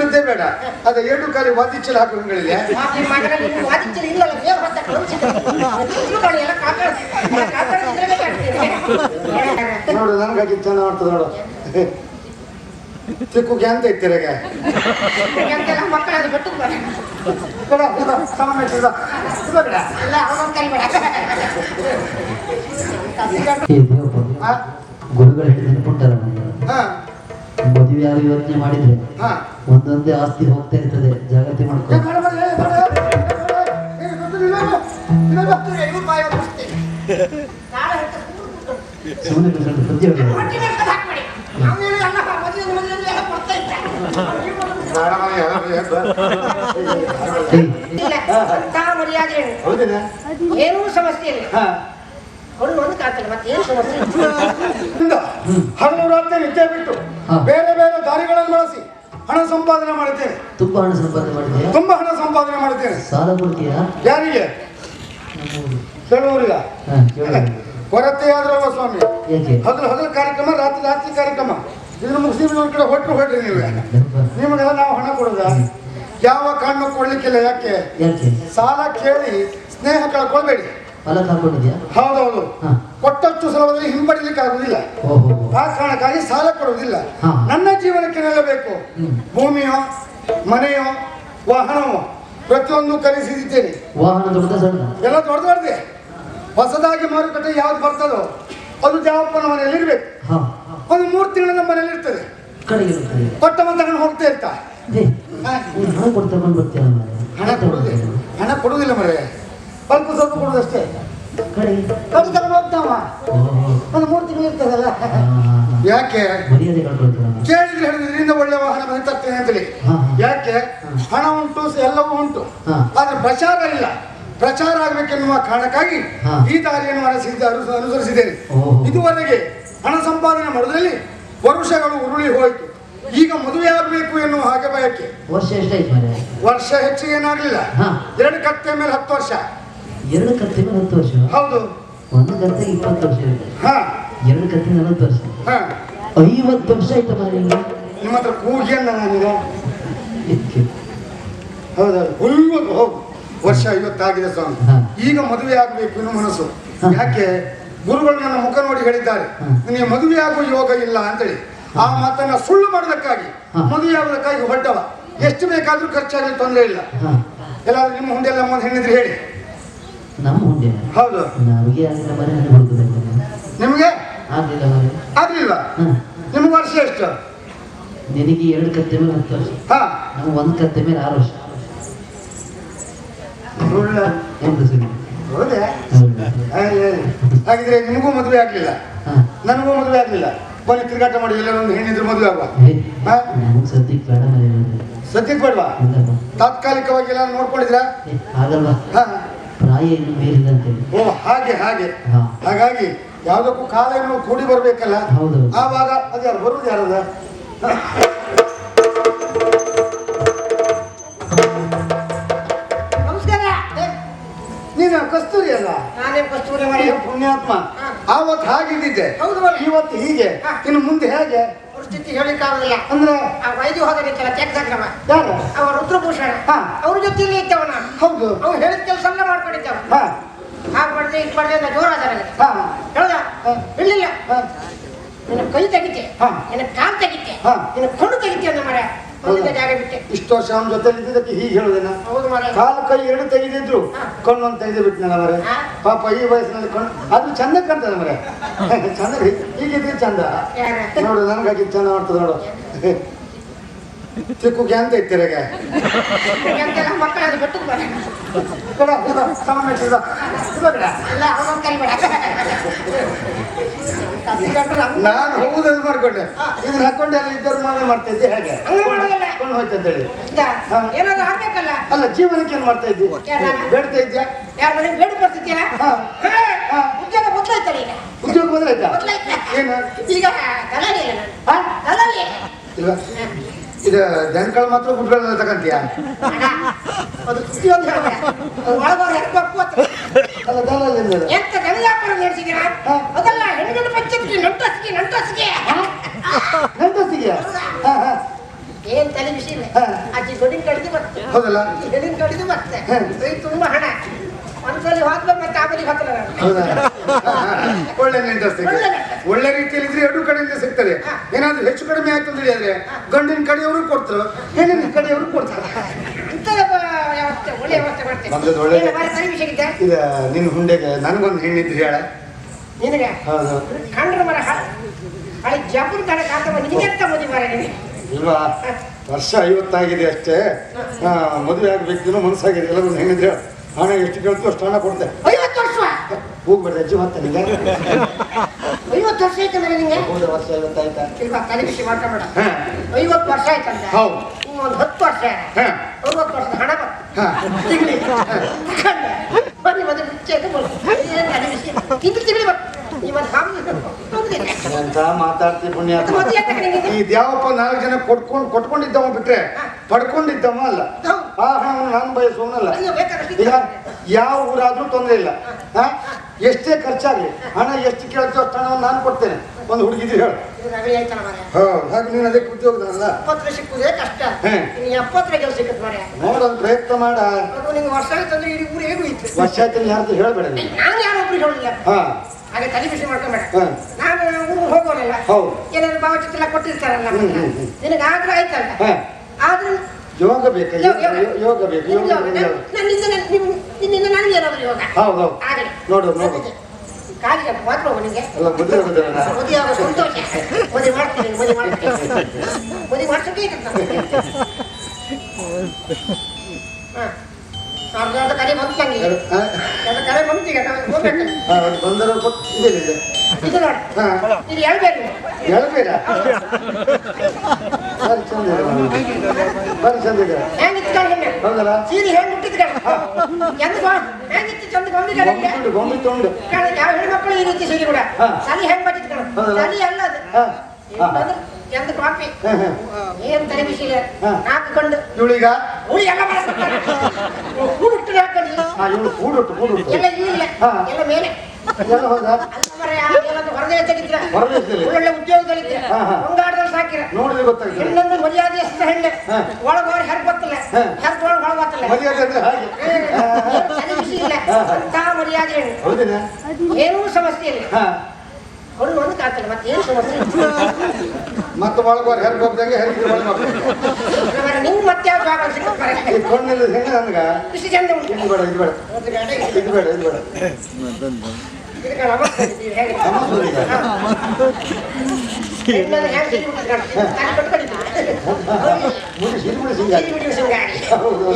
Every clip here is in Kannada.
ಊಟದ್ದೇ ಬೇಡ, ಅದ 2 ಕಾಲಿ ವಾದಿಚ್ಚಲು ಹಾಕೋಗಳಿಲ್ಲ. ನೋಡು ನನ್ಗಾಗಿ ಚೆನ್ನಾಗಿ ಮಾಡ್ತದ ನೋಡು. ಚಿಕ್ಕು ಗ್ಯಾಂತ ಇತ್ತಿರಗ ಗುರುಗಳು ಹೇಳಿದ್ರೆ ಪುಟ್ಟರ ಮದುವೆ ಯಾರು ಯೋಚನೆ ಮಾಡಿದ್ರೆ ಒಂದೊಂದೇ ಆಸ್ತಿ ಹೋಗ್ತಾ ಇರ್ತದೆ, ಜಾಗ್ರತೆ ಮಾಡ್ಕೊಂಡು. ಸುಮ್ಮನೆ ಬುದ್ಧಿ ಏನೂ ಸಮಸ್ಯೆ ಇಲ್ಲ. ಒಂದು ಕಾಡ್ತದೆ, ಮತ್ತೇನು ಸಮಸ್ಯೆ ಹಗಲು ರಾತ್ರಿ ನಿದ್ದೆ ಬಿಟ್ಟು ಬೇರೆ ಬೇರೆ ದಾರಿಗಳನ್ನು ಬಳಸಿ ಹಣ ಸಂಪಾದನೆ ಮಾಡುತ್ತೇನೆ. ತುಂಬಾ ಹಣ ಸಂಪಾದನೆ ಮಾಡಿದ್ಯಾ? ತುಂಬಾ ಹಣ ಸಂಪಾದನೆ ಮಾಡುತ್ತೇನೆ. ಸಾಲ ಕೊಡ್ತೀಯಾ? ಯಾರಿಗೆ? ಹೇಳುವವರಿಗ ಕೊರತೆ ಆದ್ರಲ್ವ ಸ್ವಾಮಿ. ಹಗಲು ಕಾರ್ಯಕ್ರಮ, ರಾತ್ರಿ ಕಾರ್ಯಕ್ರಮ. ಇದನ್ನು ಮುಗಿಸಿ ಒಂದ್ ಕಡೆ ಹೊಟ್ರಿ ನೀವೇ. ನಿಮಗೆಲ್ಲ ನಾವು ಹಣ ಕೊಡುದ? ಯಾವ ಕಾರಣ ಕೊಡ್ಲಿಕ್ಕಿಲ್ಲ. ಯಾಕೆ? ಸಾಲ ಕೇಳಿ ಸ್ನೇಹ ಕಳ್ಕೊಳ್ಬೇಡಿ. ಹೌದೌದು, ಕೊಟ್ಟಷ್ಟು ಸುಲಭದಲ್ಲಿ ಹಿಂಪಡಿಲಿಕ್ಕೆ ಆಗುದಿಲ್ಲ. ಆ ಕಾರಣಕ್ಕಾಗಿ ಸಾಲ ಕೊಡುವುದಿಲ್ಲ. ನನ್ನ ಜೀವನಕ್ಕೆ ನಿಲ್ಲಬೇಕು. ಭೂಮಿಯೋ ಮನೆಯೋ ವಾಹನವೋ ಪ್ರತಿಯೊಂದು ಖರೀದಿಸಿದ್ದೇನೆ. ಎಲ್ಲ ದೊಡ್ಡದೇ. ಹೊಸದಾಗಿ ಮಾರುಕಟ್ಟೆ ಯಾವ್ದು ಬರ್ತದೋ ಅದು ದೇವಪ್ಪನ ಮನೆಯಲ್ಲಿ ಇರ್ಬೇಕು. ಒಂದು 3 ತಿಂಗಳು ನಮ್ಮ ಮನೆಯಲ್ಲಿ ಇರ್ತದೆ. ಕೊಟ್ಟ ತಗೊಂಡು ಹೋಗ್ತಾ ಇರ್ತಾ ಹಣ ಕೊಡುವುದಿಲ್ಲ ಮರೆ, ಸ್ವಲ್ಪ ಸ್ವಲ್ಪ ಕೊಡುದಷ್ಟೇ. ತಗೊಂಡು ಹೋಗ್ತಾವ ಒಂದು 3 ತಿಂಗಳು ಇರ್ತದಲ್ಲ. ಯಾಕೆ ಕೇಳಿದ್ರೆ ಹೇಳಿದ್ರಿಂದ ಒಳ್ಳೆ ವಾಹನ ಮನೆ ತರ್ತೇನೆ ಅಂತೇಳಿ. ಯಾಕೆ? ಹಣ ಉಂಟು, ಎಲ್ಲವೂ ಉಂಟು, ಆದ್ರೆ ಪ್ರಚಾರ ಇಲ್ಲ. ಪ್ರಚಾರ ಆಗ್ಬೇಕೆನ್ನುವ ಕಾರಣಕ್ಕಾಗಿ ಈ ದಾರಿಯನ್ನು ಅನುಸರಿಸಿದ್ದೇನೆ. ಇದುವರೆಗೆ ಹಣ ಸಂಪಾದನೆ ಮಾಡೋದ್ರಲ್ಲಿ ವರ್ಷಗಳು ಉರುಳಿ ಹೋಯಿತು. ಈಗ ಮದುವೆ ಆಗಬೇಕು ಎನ್ನುವ ಹಾಗೆ ಬಯಕೆ. ವರ್ಷ ಹೆಚ್ಚಿಗೆ ಏನಾಗ್ಲಿಲ್ಲ. 2 ಕತ್ತೆ ಮೇಲೆ 10 ವರ್ಷ. 2 ಕತ್ತೆ ಮೇಲೆ 10 ವರ್ಷ? ಹೌದು. 1 ಕತ್ತೆ 20 ವರ್ಷ ಇರುತ್ತೆ. 2 ಕತ್ತೆ 40 ವರ್ಷ. 50 ವರ್ಷ ಆಯ್ತು ಮನೆ. ನಿಮ್ಮ ಹತ್ರ ಕೂಗಿ ಅಂದ ನಾನೀಗ. ಹೌದೌದು, 50 ಹೌದು ವರ್ಷ 50 ಆಗಿದೆ ಸ್ವಾಮಿ. ಈಗ ಮದುವೆ ಆಗಬೇಕು ಇನ್ನು ಮನಸ್ಸು. ಯಾಕೆ? ಗುರುಗಳು ನನ್ನ ಮುಖ ನೋಡಿ ಹೇಳಿದ್ದಾರೆ, ನಿನಗೆ ಮದುವೆ ಆಗುವ ಯೋಗ ಇಲ್ಲ ಅಂತೇಳಿ. ಆ ಮಾತನ್ನ ಸುಳ್ಳು ಮಾಡೋದಕ್ಕಾಗಿ, ಮದುವೆ ಆಗೋದಕ್ಕಾಗಿ ಹೊಡ್ಡವ. ಎಷ್ಟು ಬೇಕಾದ್ರೂ ಖರ್ಚಾಗಲಿ ತೊಂದರೆ ಇಲ್ಲ. ಎಲ್ಲಾದ್ರೂ ನಿಮ್ಮ ಹುಂಡೆ ಎಲ್ಲ ಮುಂದೆ ಹೆಣ್ಣಿದ್ರೆ ಹೇಳಿ. ನಮ್ಮ ಹುಂಡೆ? ಹೌದು. ನಿಮ್ಗೆ ಆಗ್ಲಿಲ್ವಾ? ನಿಮ್ಗೆ ವರ್ಷ ಎಷ್ಟು? ನಿನಗೆ 2 ಕತ್ತೆ ಮೇಲೆ 10 ವರ್ಷ. ನಮ್ಗೆ 1 ಕತ್ತೆ ಮೇಲೆ 6 ವರ್ಷ. ಹಾಗಿದ್ರೆ ನಿಮಗೂ ಮದುವೆ ಆಗ್ಲಿಲ್ಲ, ನನಗೂ ಮದುವೆ ಆಗ್ಲಿಲ್ಲ. ಬನ್ನಿ ತಿರುಗಾಟ ಮಾಡಿ ಎಲ್ಲ ಒಂದು ಹೆಣ್ಣಿದ್ರು ಮದುವೆ ಆಗುವ. ಸದ್ಯಕ್ಕೆ ಬೇಡವಾ? ತಾತ್ಕಾಲಿಕವಾಗಿ ಎಲ್ಲ ನೋಡ್ಕೊಂಡಿದ್ರಾ? ಓ ಹಾಗೆ. ಹಾಗಾಗಿ ಯಾವ್ದಕ್ಕೂ ಕಾಲ ಕೂಡಿ ಬರ್ಬೇಕಲ್ಲ. ಆವಾಗ ಅದ್ಯಾರು ಬರುವುದು ಯಾರದ? ನೀನು ಕಸ್ತೂರಿ ಅಲ್ಲ? ನಾನೇ ಕಸ್ತೂರಿ ಪುಣ್ಯಾತ್ಮ. ಆವತ್ತು ಹಾಗಿದ್ದಿದ್ದೆ, ಇವತ್ತು ಹೀಗೆ, ಇನ್ನು ಮುಂದೆ ಹೇಗೆ ಪರಿಸ್ಥಿತಿ ಹೇಳಿಕ್ಕಾಗಲಿಲ್ಲ. ಅಂದ್ರೆ ಆ ವೈದ್ಯ ಹೋಗಬೇಕಲ್ಲ ಚಕ್ರಮ, ಯಾರು? ಅವ ರುದ್ರಭೂಷಣ. ಅವ್ರ ಜೊತೆಯಲ್ಲಿ ಇದ್ದವ ನಾನು. ಹೌದು. ಅವ್ರು ಹೇಳಿದ ಕೆಲಸ ಎಲ್ಲ ಮಾಡ್ಕೊಂಡಿದ್ದವ. ಹಾಗೆ ಮಾಡಿದೆ ಇದು ಮಾಡಿದೆ ಅಂತ ಜೋರಾದ ಹೇಳ್ದ. ಇರ್ಲಿಲ್ಲ, ನಿನ್ನ ಕೈ ತೆಗಿತೆ, ನಿನ್ನ ಕಾಲು ತೆಗಿತೆ, ನಿನ್ನ ಕಣ್ಣು ತೆಗಿತೆ ಅಂದ ಮರ. ಜಾಗ ಬಿಟ್ಟೆ. ಇಷ್ಟು ವರ್ಷ ಅವನ ಜೊತೆ ಇದ್ದಿದ್ದಕ್ಕೆ ಹೀಗೆ ಹೇಳುದೇನ? ಹೌದು ಮರ. ಕಾಲು ಕೈ 2 ತೆಗೆದಿದ್ರು ಕಣ್ಣು ಅಂತ ತೆಗೆದು ಬಿಟ್ಟನಲ್ಲ ಮರೆ. ಪಾಪ ಈ ವಯಸ್ಸಿನಲ್ಲಿ ಕಣ್ಣು ಅದು ಚಂದ ಕಾಣ್ತದೆ ಮರೆ. ಚಂದ ಹೀಗಿದ್ರೆ ಚಂದ ನೋಡು. ನನ್ಗಾಗಿ ಚಂದ ಮಾಡ್ತದೆ ನೋಡು. ಚಿಕ್ಕು ಗ್ಯಾಂತ ಇತ್ತಿರಗ ಮಕ್ಕಳ ಬಿಟ್ಟು ನಾನು ಹೋಗುದನ್ನು ಮಾಡ್ಕೊಂಡೆ. ಇದನ್ನ ಹಾಕೊಂಡೆ ಅಲ್ಲಿ ಇದ್ದವ್ರು ಮಾಡ್ತಾ ಇದ್ದೆ. ಹೇಗೆ ಕೊಂಡು ಹೋಯ್ತು ಅಂತ ಹೇಳಿ ಏನಾದ್ರು ಹಾಕ್ಬೇಕಲ್ಲ. ಅಲ್ಲ, ಜೀವನಕ್ಕೆ ಏನ್ ಮಾಡ್ತಾ ಇದ್ದಿ? ಬೇಡ್ತಾ ಇದ್ಯಾ? ಯಾರ ಮನೆಗೆ ಬೇಡ ಬರ್ತಿದ್ದೀರಾ? ಉದ್ಯೋಗ ಬದಲಾಯ್ತಲ್ಲ. ಈಗ ಉದ್ಯೋಗ ಬದಲಾಯ್ತಾ? ಏನು ಈಗ ದಲಾಲಿ ಇಲ್ಲ ನಾನು. ದಲಾಲಿ ಇಲ್ಲ. ಇದು ದನಗಳು ಮಾತ್ರ ಗುಡ್ಗಳನ್ನ ತಗೊಂತೀಯ? ಅದು ಪ್ರತಿಯೊಂದು ಒಳಗೋರು ಅಲ್ಲ, ದಲಾಲಿ ಎಂತ ದನ ವ್ಯಾಪಾರ ನಡೆಸಿದ್ದೀರಾ? ಅದಲ್ಲ, ಹೆಣ್ಗಂಡು ಪಂಚಾಯತ್ಗೆ ನಂಟಸಿಗೆ ನಂಟಸಿಗೆ ಏನ್ ತಲೆ ಬಿಸಿ ಇಲ್ಲ. ಹೌದಲ್ಲ ಹೆಣ್ಣಿನ ಕಡೆದು ಮತ್ತೆ ಕೈ ತುಂಬಾ ಹಣ ಒಂದ್ಸಲಿ ಹೋದ್ಮೇಲೆ ಮತ್ತೆ ಆಮೇಲೆ ಹೋಗ್ತಲ್ಲ ಹೌದಾ ಒಳ್ಳೆ ನೆಂಟ ಒಳ್ಳೆ ರೀತಿಯಲ್ಲಿ ಇದ್ರೆ ಎರಡು ಕಡೆಯಿಂದ ಸಿಗ್ತದೆ. ಏನಾದ್ರೂ ಹೆಚ್ಚು ಕಡಿಮೆ ಆಯ್ತು ಅಂತ ಹೇಳಿದ್ರೆ ಗಂಡಿನ ಕಡೆಯವರು ಕೊಡ್ತಾರೆ, ಹೆಣ್ಣಿನ ಕಡೆಯವರು ಕೊಡ್ತಾರೆ. ಒಳ್ಳೆ ವ್ಯವಸ್ಥೆ ಮಾಡ್ತೇನೆ. ಇದು ನಿನ್ನ ಹುಂಡೆಗೆ ನನಗೊಂದು ಹೆಣ್ಣಿದ್ರು ಹೇಳ. ನಿನಗೆ ಹೌದು ಕಂಡ್ರೆ ಮರ ಹಳೆ ಜಪುರ್ ತಡ ಕಾತವ ನಿನಗೆ ಅಂತ ಮದುವೆ ಮಾರ ಇಲ್ವಾ? ವರ್ಷ 50 ಆಗಿದೆ ಅಷ್ಟೇ, ಮದುವೆ ಆಗ್ಬೇಕು ಮನಸ್ಸಾಗಿದೆ. ಎಲ್ಲ ಒಂದು ಹೆಣ್ಣಿದ್ರೆ ಹೇಳ, ಹಣ ಎಷ್ಟು ಕೇಳ್ತು ಅಷ್ಟು ಹಣ ಕೊಡ್ತೆ. 50 ವರ್ಷ ಹೋಗ್ಬೇಡ ಅಜ್ಜಿ ಮತ್ತೆ ನಿಂಗೆ 50 ವರ್ಷ ಆಯ್ತಂದ್ರೆ ನಿಂಗೆ ವರ್ಷ 50 ಆಯ್ತಾ? ಇಲ್ವಾ ತಲೆ ಬಿಸಿ ಮಾಡ್ಕೊಂಬೇಡ. 50 ವರ್ಷ ಆಯ್ತಂದ್ರೆ ಹೌದು ಒಂದು 10 ವರ್ಷ 60 ವರ್ಷದ ಹಣ ತಿಂಗಳಿಗೆ ಬನ್ನಿ ಮತ್ತೆ ಬಿಚ್ಚೆ ತಿಂಗಳು ಅಂತ ಮಾತಾಡ್ತಿ ಪುಣ್ಯ. ಇದ್ಯಾವಪ್ಪ 4 ಜನ ಕೊಟ್ಕೊಂಡಿದ್ದವ ಬಿಟ್ರೆ ಪಡ್ಕೊಂಡಿದ್ದವ ಅಲ್ಲ. ಆ ಹಣವನ್ನು ನಾನು ಬಯಸುವನಲ್ಲ. ಈಗ ಯಾವ ಊರಾದ್ರೂ ತೊಂದರೆ ಇಲ್ಲ, ಎಷ್ಟೇ ಖರ್ಚಾಗ್ಲಿ ಹಣ ಎಷ್ಟು ಕೇಳ್ತೀವಿ ಅಷ್ಟು ಹಣವನ್ನು ನಾನು ಕೊಡ್ತೇನೆ. ಒಂದು ಹುಡುಗಿದ್ರು ಹೇಳು. ಹಾಗೆ ನೀನು ಅದಕ್ಕೆ ಉದ್ಯೋಗದಲ್ಲ 70 ಸಿಕ್ಕುದೇ ಕಷ್ಟ, 70 ಸಿಕ್ಕತ್ ಮಾರ್ರೆ. ನೋಡೋದು ಪ್ರಯತ್ನ ಮಾಡ. ನಿಂಗೆ ವರ್ಷ ಆಯ್ತಂದ್ರೆ ಇಡೀ ಊರು ಹೇಗೂ ಇತ್ತು. ವರ್ಷ ಆಯ್ತು ಯಾರು ಹೇಳ್ಬೇಡ. ನಾನು ಯಾರೊಬ್ರಿಗೆ ಹೇಳಿಲ್ಲ. ಹಾಗೆ ತಲೆ ಬಿಸಿ ಮಾಡ್ಕೊಂಬೇಡ. ನಾನು ಊರು ಹೋಗೋನಲ್ಲ, ಏನಾದ್ರು ಭಾವಚಿತ್ರ ಕೊಟ್ಟಿರ್ತಾರಲ್ಲ, ನಿನಗೆ ಆದ್ರೂ ಆಯ್ತಲ್ಲ. ಆದ್ರೂ ಯೋಗ ಬೇಕು, ಯೋಗ ಬೇಕು. ನಿನ್ನಿಂದ ನನಗೆ ಏನಾದ್ರು ಯೋಗ. ಹೌದು ನೋಡು ನೋಡು ಕಾಲಿಗೆ ಮಾತ್ರ ನಿಮಗೆ ಎಲ್ಲ ಮದುವೆ ಮದುವೆ ಆಗೋ ಸಂತೋಷ. ಮದುವೆ ಮಾಡ್ತೀನಿ, ಮದುವೆ ಮಾಡ್ತೀನಿ, ಮದುವೆ ಮಾಡ್ಸೋಕೆ ಅರ್ಧ ಕಡೆ ಬಂತು ನನಗೆ. ಕಡೆ ಬಂತು. ಈಗ ಹೋಗ್ಬೇಕು ಬಂದರು ಇದು ನೋಡಿ, ಇದು ಹೇಳ್ಬೇಕು ಹೇಳ್ಬೇಡ. ಬಾರಿ ಚಂದ ಇದೆ, ಬಾರಿ ಚಂದ ಇದೆ. ಹೆಂಗಿತ್ತು ಕಡೆ ಹೌದಲ್ಲ? ಸೀರೆ ಹೆಂಗ್ ಮುಟ್ಟಿದ್ ಕಡೆ ಹೆಂಗಿತ್ತು ಚಂದ ಗೊಂಬಿ ಕಡೆ ಗೊಂಬಿ ತೊಂಡು ಯಾವ ಹೆಣ್ಮಕ್ಳು ಈ ರೀತಿ ಸೀರೆ ಕೂಡ ತಲೆ ಹೆಂಗ್ ಬಟ್ಟಿದ್ ಕಡೆ ತಲೆ ಅಲ್ಲ ಅದು ಎಂತ ಕಾಪಿ ಏನ್ ತಲೆ ಬಿಸಿ ಇಲ್ಲ. ಹಾಕೊಂಡು ಇವಳೀಗ ಹುಳಿ ಎಲ್ಲ ಕೂಡುಟ್ಟು ಹಾಕೊಂಡು ಎಲ್ಲ ಇಲ್ಲ ಎಲ್ಲ ಮೇಲೆ ಹೊರದೇ ತೆಗಿದ್ರ ಒಳ್ಳೆ ಉದ್ಯೋಗದಲ್ಲಿದ್ರೆ ಹೊಂಗಾಡದಲ್ಲಿ ಸಾಕಿರ ನೋಡಿದ್ರೆ ಗೊತ್ತಾಗ್ತದೆ. ಹೆಣ್ಣೊಂದು ಮರ್ಯಾದೆ ಹೆಣ್ಣು ಒಳಗೋರ್ ಹೆರ್ ಗೊತ್ತಿಲ್ಲ, ಹೆರ್ ಒಳಗೆ ಗೊತ್ತಿಲ್ಲ. ತಲೆ ಬಿಸಿ ಇಲ್ಲ ಅಂತ ಮರ್ಯಾದೆ ಹೆಣ್ಣು. ಏನೂ ಸಮಸ್ಯೆ ಇಲ್ಲ, ಹೊಣ್ಣು ಒಂದು ಕಾಡ್ತಲ್ಲ. ಮತ್ತೆ ಏನು ಸಮಸ್ಯೆ ಮತ್ತೆ ಒಳಗೋರ್ ಹೆರ್ ಹೋಗ್ದಂಗೆ ನಿಂಗ್ ಮತ್ತೆ ಯಾವ ಜಾಗ ಸಿಗುತ್ತೆ ಹೆಂಗ ನನ್ಗ ಇಷ್ಟು ಚಂದ ಉಂಟು. ಇದು ಬೇಡ, ಇದು ಬೇಡ, ಇದು ಬೇಡ, ಇದು ಬೇಡ.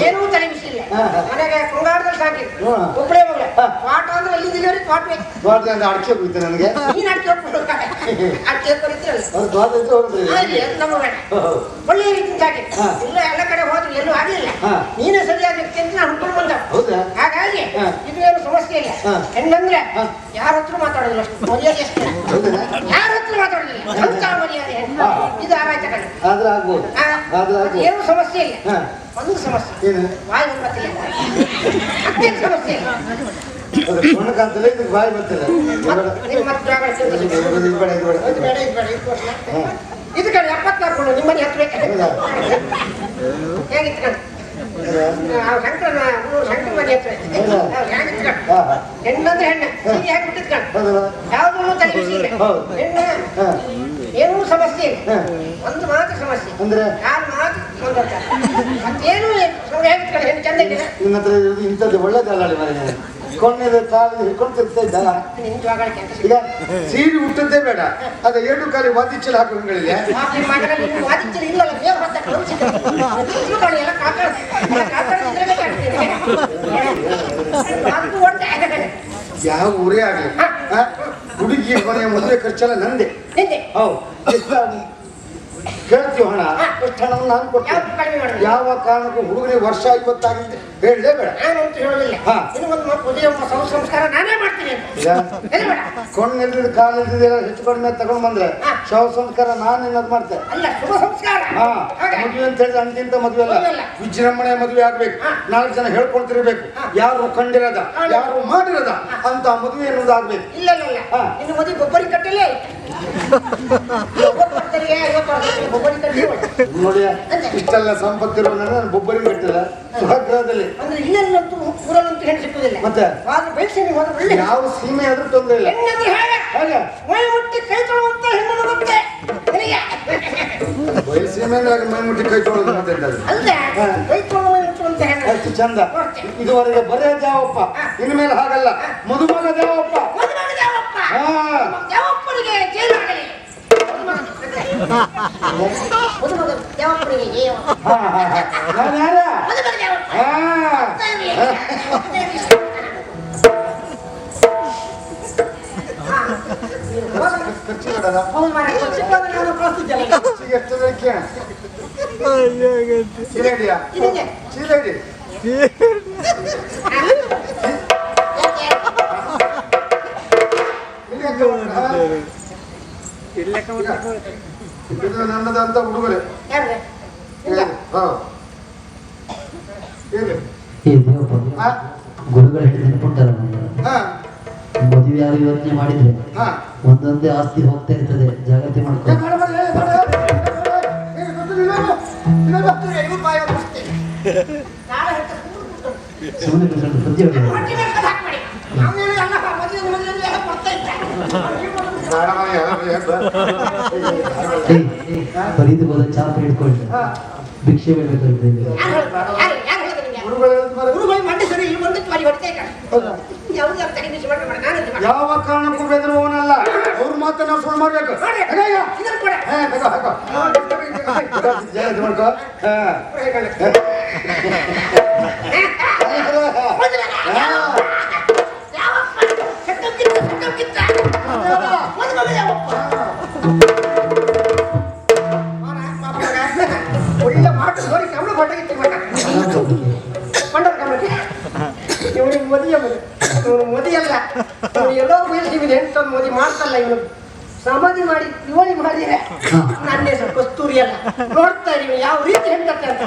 ಏನೂ ತಲೆ ಬಿಸಿ ಇಲ್ಲ. ಮನೆಗೆ ಕುಂಗಾಡದಲ್ಲಿ ಸಾಕಿದ್ರು ಒಬ್ಬಳೇ ಮಗಳ ಪಾಠ ಅಂದ್ರೆ ಎಲ್ಲಿದ್ದೀವಿ ಪಾಠವೇ ಅಡಿಕೆ ಹೋಗ್ತದೆ ನನಗೆ. ನೀನ್ ಅಡಿಕೆ ಅಡಿಕೆ ನಮ್ಮ ಒಳ್ಳೆ ರೀತಿ ಸಾಕಿದ್ರು. ಇಲ್ಲ ಎಲ್ಲ ಕಡೆ ಹೋದ್ರು ಎಲ್ಲೂ ಆಗ್ಲಿಲ್ಲ. ನೀನೇ ಸರಿಯಾದ ವ್ಯಕ್ತಿ ಅಂತ ನಾನು ಹುಡ್ಕೊಂಡು ಬಂದ. ಹಾಗಾಗಿ ಇದು ಏನು ಸಮಸ್ಯೆ ಇಲ್ಲ. ಹೆಣ್ಣಂದ್ರೆ ಯಾರ ಹತ್ರ ಮಾತಾಡೋದಿಲ್ಲ, ಅಷ್ಟು ಮರ್ಯಾದೆ ಅಷ್ಟೇ. ಯಾರ ಹತ್ರ ಮಾತಾಡೋದಿಲ್ಲ ಅಂತ ಮರ್ಯಾದೆ. ಇದು ಆಗಾಯ್ತ ಕಡೆ ಆದ್ರೆ ಆಗ್ಬೋದು. ಏನು ಸಮಸ್ಯೆ ಇಲ್ಲ. ಒಂದು ಸಮಸ್ಯೆ ಬಾಯಿ ಬರ್ತಿಲ್ಲ, ಅದೇನು ಸಮಸ್ಯೆ ಇಲ್ಲ. ಕಾಂತಲ್ಲ ಇದಕ್ಕೆ ಬಾಯಿ ಬರ್ತಿಲ್ಲ. ಇದು ಕಡೆ 74 ನಿಮ್ಮನೆ ಹತ್ರ ಹೇಗಿತ್ತು ಕಡೆ ಶಂಕರ ಮನೆ ಹತ್ರ ಹೇಗಿತ್ತು ಕಡೆ. ಹೆಣ್ಣಂದ್ರೆ ಹೆಣ್ಣು ಸೀರೆ ಹಾಕಿ ಬಿಟ್ಟಿದ್ ಕಡೆ ಯಾವ್ದು ತಲೆ ಬಿಸಿ ಇಲ್ಲ. ಹೆಣ್ಣು ಏನೂ ಸಮಸ್ಯೆ ಇಲ್ಲ. ಒಂದು ಮಾತ್ರ ಸಮಸ್ಯೆ ಅಂದ್ರೆ ಯಾರು ಮಾತ್ರ ಮತ್ತೇನು ಹೇಗಿತ್ತು ಕಡೆ ಹೆಣ್ಣು ಚಂದ ಇದ್ದೀರ. ನಿನ್ನ ಹತ್ರ ಇಂಥದ್ದು ಒಳ್ಳೇದಲ್ಲ ಮನೆ ಕೊಂಡ ಕಾಲು ಹಿಡ್ಕೊಂಡು ತಿರ್ತಾ ಇದ್ದಲ್ಲ. ಈಗ ಸೀರೆ ಹುಟ್ಟದ್ದೇ ಬೇಡ, ಅದ 2 ಕಾಲಿ ವಾದಿಚ್ಚಲು ಹಾಕೋ ಹೆಂಗಳಿಲ್ಲ. ಯಾವ ಊರೇ ಆಗ್ಲಿ ಹುಡುಗಿ ಮನೆಯ ಮದುವೆ ಖರ್ಚೆಲ್ಲ ನಂದೆ. ಹೌದು, ಕೇಳ್ತೀವಿ ಹಣ ಎಷ್ಟು ಹಣವನ್ನು ನಾನು ಕೊಡ್ತೀನಿ. ಯಾವ ಕಾರಣಕ್ಕೂ ಹುಡುಗನಿಗೆ ವರ್ಷ 50 ಆಗಿದೆ ಹೇಳಲೇ ಬೇಡ. ಸಂಸ್ಕಾರ ನಾನೇ ಮಾಡ್ತೀನಿ. ಕೊಂಡ್ನೆಲ್ದ ಕಾಲಿಲ್ದಿದೆಲ್ಲ ಹೆಚ್ಚು ಕಡಿಮೆ ತಗೊಂಡ್ ಬಂದ್ರೆ ಶವ ಸಂಸ್ಕಾರ ನಾನು ಏನಾದ್ರು ಮಾಡ್ತೇನೆ. ಮದುವೆ ಅಂತ ಹೇಳಿದ್ರೆ ಅಂತಿಂತ ಮದುವೆ ಅಲ್ಲ, ವಿಜೃಂಭಣೆ ಮದುವೆ ಆಗ್ಬೇಕು. 4 ಜನ ಹೇಳ್ಕೊಳ್ತಿರ್ಬೇಕು, ಯಾರು ಕಂಡಿರದ ಯಾರು ಮಾಡಿರದ ಅಂತ ಮದುವೆ ಅನ್ನೋದು ಆಗ್ಬೇಕು. ಇಲ್ಲ ಇಲ್ಲ ಇನ್ನು ಮದುವೆ ಗೊಬ್ಬರಿ ಕಟ್ಟಲೇ ಮತ್ತರಿಗೆ 50 ವರ್ಷ ಬೊಬ್ಬರಿ ಕಟ್ಟಿ ನೋಡಿ ಇಷ್ಟೆಲ್ಲ ಸಂಪತ್ತಿರುವ ನಾನು ಬೊಬ್ಬರಿ ಕಟ್ಟಿಲ್ಲ ಸ್ವಗ್ರಹದಲ್ಲಿ ಅಂದ್ರೆ ಇಲ್ಲೆಲ್ಲಂತೂ ಊರಲ್ಲಂತೂ ಹೆಣ್ಣು ಸಿಕ್ಕುದಿಲ್ಲ ಮತ್ತೆ ಆದ್ರೆ ಬೆಳೆಸಿ ಹೋದ್ರೆ ಒಳ್ಳೆ ಯಾವ ಸೀಮೆ ಆದ್ರೂ ತೊಂದರೆ ಇಲ್ಲ ಹೆಣ್ಣಂದ್ರೆ ಹೇಗೆ ಮೈ ಮುಟ್ಟಿ ಕೈ ತೊಳುವಂತ ಹೆಣ್ಣು ಬರುತ್ತೆ ಬಯಲು ಸೀಮೆ ಅಂದ್ರೆ ಮೈ ಮುಟ್ಟಿ ಕೈ ತೊಳೋದು ಮತ್ತೆ ಅಲ್ಲದೆ ಕೈ ತೊಳುವಂತ ಹೆಣ್ಣು ಅಷ್ಟು ಚಂದ ಇದುವರೆಗೆ ಬರೇ ದೇವಪ್ಪ ಇನ್ಮೇಲೆ ಹಾಗಲ್ಲ ಮದುಮಗ ದೇವಪ್ಪ ದೇವಪ್ಪನಿಗೆ ಜೈಲಾಗಲಿ ಮದುಮಗ ದೇವಪ್ಪನಿಗೆ ನನ್ನದಂತ ಹುಡುಗರೆ ಗುರುಗಳು ಹೇಳಿ ನೆನಪುಂಟಲ್ಲ ಮದುವೆ ಯಾವ ಯೋಚನೆ ಮಾಡಿದ್ರೆ ಒಂದೊಂದೇ ಆಸ್ತಿ ಹೋಗ್ತಾ ಇರ್ತದೆ ಜಾಗ್ರತೆ ಮಾಡ್ಕೊಂಡು ಸುಮ್ಮನೆ ಬುದ್ಧಿ ಬರೀದು ಹೋದ ಚಾಪ ಹಿಡ್ಕೊಂಡು ಭಿಕ್ಷೆ ಬೇಡಬೇಕಾಗ್ತದೆ ಯಾವ ಕಾರಣಕ್ಕೂ ಬೆದರುವವನಲ್ಲ ಅವ್ರ ಮಾತ್ರ ನಾವು ಸುಳ್ಳು ಮಾಡ್ಬೇಕು ಒಳ್ಳೆ ಮಾತು ನೋಡಿ ಕಮಲ ಹೊಟ್ಟೆಗಿತ್ತು ಇವನಿಗೆ ಮದಿಯ ಇವನು ಮದಿಯಲ್ಲ ಇವನು ಎಲ್ಲೋ ಬಯಸಿವಿ ಹೆಂಟು ಮದಿ ಮಾಡ್ತಲ್ಲ ಇವನು ಸಮಾಧಿ ಮಾಡಿ ಇವಳಿ ಮಾಡಿದ್ರೆ ನನ್ನ ಹೆಸರು ಕಸ್ತೂರಿ ಅಲ್ಲ ನೋಡ್ತಾ ಇದೀವಿ ಯಾವ ರೀತಿ ಹೆಂಟತ್ತೆ ಅಂತ